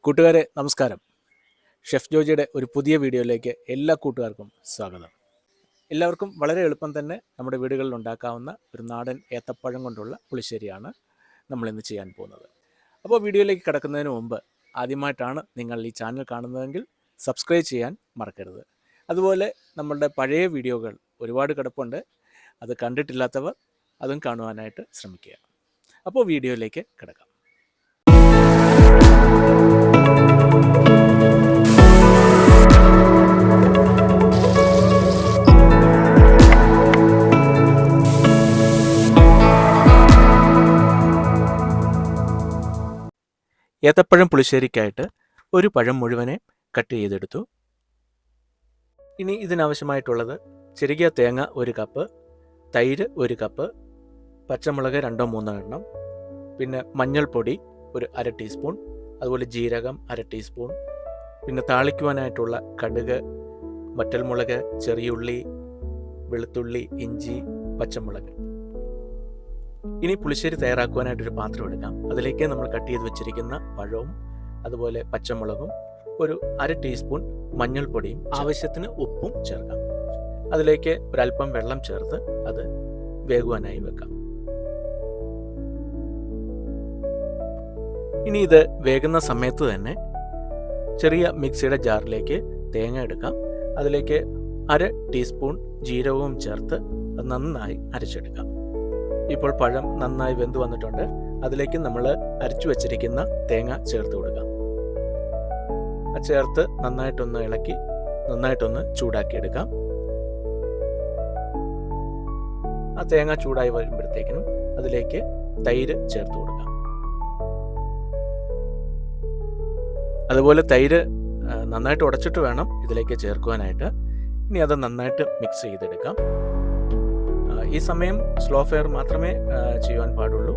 കൂട്ടുകാരെ നമസ്കാരം. ഷെഫ് ജോജിയുടെ ഒരു പുതിയ വീഡിയോയിലേക്ക് എല്ലാ കൂട്ടുകാർക്കും സ്വാഗതം. എല്ലാവർക്കും വളരെ എളുപ്പം തന്നെ നമ്മുടെ വീടുകളിൽ ഉണ്ടാക്കാവുന്ന ഒരു നാടൻ ഏത്തപ്പഴം കൊണ്ടുള്ള പുളിശ്ശേരിയാണ് നമ്മളിന്ന് ചെയ്യാൻ പോകുന്നത്. അപ്പോൾ വീഡിയോയിലേക്ക് കിടക്കുന്നതിന് മുമ്പ് ആദ്യമായിട്ടാണ് നിങ്ങൾ ഈ ചാനൽ കാണുന്നതെങ്കിൽ സബ്സ്ക്രൈബ് ചെയ്യാൻ മറക്കരുത്. അതുപോലെ നമ്മളുടെ പഴയ വീഡിയോകൾ ഒരുപാട് കിടപ്പുണ്ട്, അത് കണ്ടിട്ടില്ലാത്തവർ അതും കാണുവാനായിട്ട് ശ്രമിക്കുക. അപ്പോൾ വീഡിയോയിലേക്ക് കിടക്കാം. ഏത്തപ്പഴം പുളിശ്ശേരിക്കായിട്ട് ഒരു പഴം മുഴുവനെ കട്ട് ചെയ്തെടുത്തു. ഇനി ഇതിനാവശ്യമായിട്ടുള്ളത് ചെറുകിയ തേങ്ങ 1 കപ്പ്, തൈര് 1 കപ്പ്, പച്ചമുളക് 2-3 എണ്ണം, പിന്നെ മഞ്ഞൾപ്പൊടി ഒരു 1/2 ടീസ്പൂൺ, അതുപോലെ ജീരകം 1/2 ടീസ്പൂൺ, പിന്നെ താളിക്കുവാനായിട്ടുള്ള കടുക്, വറ്റൽമുളക്, ചെറിയുള്ളി, വെളുത്തുള്ളി, ഇഞ്ചി, പച്ചമുളക്. ഇനി പുളിശ്ശേരി തയ്യാറാക്കുവാനായിട്ടൊരു പാത്രം എടുക്കാം. അതിലേക്ക് നമ്മൾ കട്ട് ചെയ്ത് വെച്ചിരിക്കുന്ന പഴവും അതുപോലെ പച്ചമുളകും ഒരു 1/2 ടീസ്പൂൺ മഞ്ഞൾപ്പൊടിയും ആവശ്യത്തിന് ഉപ്പും ചേർക്കാം. അതിലേക്ക് ഒരല്പം വെള്ളം ചേർത്ത് അത് വേകുവാനായി വെക്കാം. ഇനി ഇത് വേകുന്ന സമയത്ത് തന്നെ ചെറിയ മിക്സിയുടെ ജാറിലേക്ക് തേങ്ങ എടുക്കാം. അതിലേക്ക് 1/2 ടീസ്പൂൺ ജീരകവും ചേർത്ത് അത് നന്നായി അരച്ചെടുക്കാം. ഇപ്പോൾ പഴം നന്നായി വെന്ത് വന്നിട്ടുണ്ട്. അതിലേക്ക് നമ്മൾ അരച്ചു വെച്ചിരിക്കുന്ന തേങ്ങ ചേർത്ത് കൊടുക്കാം. ചേർത്ത് നന്നായിട്ടൊന്ന് ഇളക്കി നന്നായിട്ടൊന്ന് ചൂടാക്കി എടുക്കാം. ആ തേങ്ങ ചൂടായി വരുമ്പോഴത്തേക്കിനും അതിലേക്ക് തൈര് ചേർത്ത് കൊടുക്കാം. അതുപോലെ തൈര് നന്നായിട്ട് ഉടച്ചിട്ട് വേണം ഇതിലേക്ക് ചേർക്കുവാനായിട്ട്. ഇനി അത് നന്നായിട്ട് മിക്സ് ചെയ്തെടുക്കാം. ഈ സമയം സ്ലോ ഫയർ മാത്രമേ ചെയ്യുവാൻ പാടുള്ളൂ.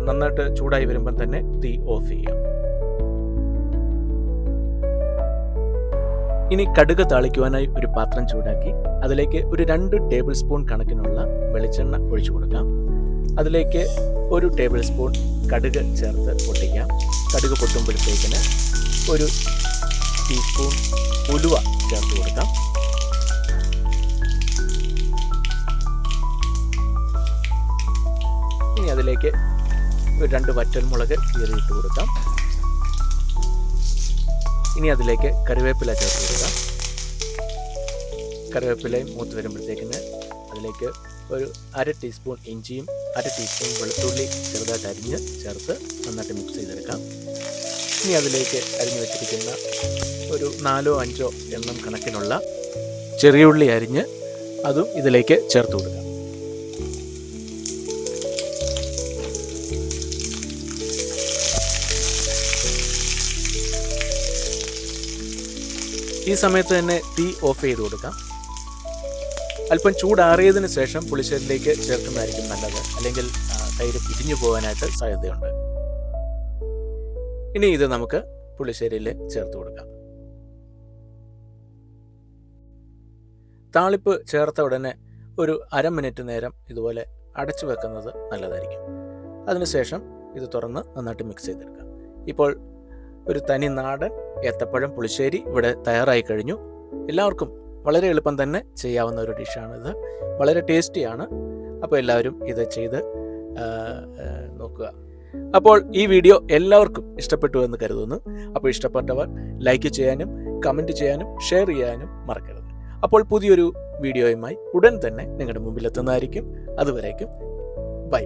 നന്നായിട്ട് ചൂടായി വരുമ്പം തന്നെ തീ ഓഫ് ചെയ്യാം. ഇനി കടുക് താളിക്കുവാനായി ഒരു പാത്രം ചൂടാക്കി അതിലേക്ക് ഒരു 2 ടേബിൾ സ്പൂൺ കണക്കിനുള്ള വെളിച്ചെണ്ണ ഒഴിച്ചു കൊടുക്കാം. അതിലേക്ക് 1 ടേബിൾ സ്പൂൺ കടുക് ചേർത്ത് പൊട്ടിക്കാം. കടുക് പൊട്ടുമ്പോഴത്തേക്കിന് 1 ടീസ്പൂൺ ഉലുവ ചേർത്ത് കൊടുക്കാം. ഇനി അതിലേക്ക് ഒരു 2 വറ്റൽമുളക് കീറിയിട്ട് കൊടുക്കാം. ഇനി അതിലേക്ക് കറിവേപ്പില ചേർത്ത് കൊടുക്കാം. കറിവേപ്പിലയും മൂത്ത് വരുമ്പോഴത്തേക്കിന് അതിലേക്ക് ഒരു 1/2 ടീസ്പൂൺ ഇഞ്ചിയും 1/2 ടീസ്പൂൺ വെളുത്തുള്ളി ചെറുതായിട്ട് അരിഞ്ഞ് ചേർത്ത് നന്നായിട്ട് മിക്സ് ചെയ്തെടുക്കാം. ഇനി അതിലേക്ക് അരിഞ്ഞു വെച്ചിരിക്കുന്ന ഒരു 4-5 എണ്ണം കണക്കിനുള്ള ചെറിയുള്ളി അരിഞ്ഞ് അതും ഇതിലേക്ക് ചേർത്ത് കൊടുക്കാം. ഈ സമയത്ത് തന്നെ തീ ഓഫ് ചെയ്ത് കൊടുക്കാം. അല്പം ചൂടാറിയതിന് ശേഷം പുളിശ്ശേരിയിലേക്ക് ചേർക്കുന്നതായിരിക്കും നല്ലത്, അല്ലെങ്കിൽ തൈര് പിരിഞ്ഞു പോകാനായിട്ട് സാധ്യതയുണ്ട്. ഇനി ഇത് നമുക്ക് പുളിശ്ശേരിയിൽ ചേർത്ത് കൊടുക്കാം. താളിപ്പ് ചേർത്ത ഉടനെ ഒരു 1/2 മിനിറ്റ് നേരം ഇതുപോലെ അടച്ചു വെക്കുന്നത് നല്ലതായിരിക്കും. അതിനുശേഷം ഇത് തുറന്ന് നന്നായിട്ട് മിക്സ് ചെയ്തെടുക്കാം. ഇപ്പോൾ ഒരു തനി നാടൻ ഏത്തപ്പഴം പുളിശ്ശേരി ഇവിടെ തയ്യാറായി കഴിഞ്ഞു. എല്ലാവർക്കും വളരെ എളുപ്പം തന്നെ ചെയ്യാവുന്ന ഒരു ഡിഷാണിത്. വളരെ ടേസ്റ്റിയാണ്. അപ്പോൾ എല്ലാവരും ഇത് ചെയ്ത് നോക്കുക. അപ്പോൾ ഈ വീഡിയോ എല്ലാവർക്കും ഇഷ്ടപ്പെട്ടു എന്ന് കരുതുന്നു. അപ്പോൾ ഇഷ്ടപ്പെട്ടവർ ലൈക്ക് ചെയ്യാനും കമൻറ്റ് ചെയ്യാനും ഷെയർ ചെയ്യാനും മറക്കരുത്. അപ്പോൾ പുതിയൊരു വീഡിയോയുമായി ഉടൻ തന്നെ നിങ്ങളുടെ മുമ്പിൽ എത്തുന്നതായിരിക്കും. അതുവരേക്കും ബൈ.